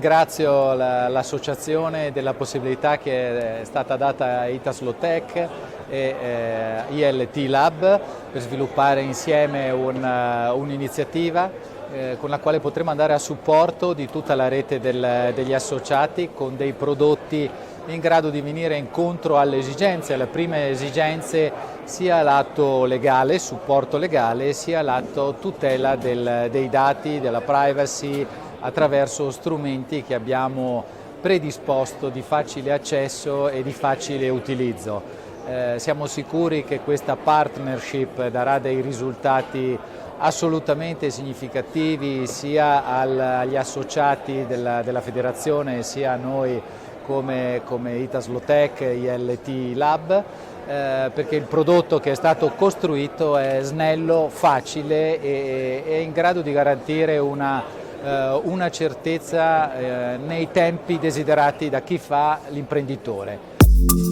ringrazio l'associazione della possibilità che è stata data a Itaslotec e ILT Lab per sviluppare insieme un'iniziativa con la quale potremo andare a supporto di tutta la rete degli associati con dei prodotti in grado di venire incontro alle esigenze. Le prime esigenze sia lato legale, supporto legale, sia lato tutela dei dati, della privacy, attraverso strumenti che abbiamo predisposto di facile accesso e di facile utilizzo. Siamo sicuri che questa partnership darà dei risultati assolutamente significativi sia agli associati della federazione sia a noi come Itaslotec e ILT Lab, perché il prodotto che è stato costruito è snello, facile e è in grado di garantire una certezza nei tempi desiderati da chi fa l'imprenditore.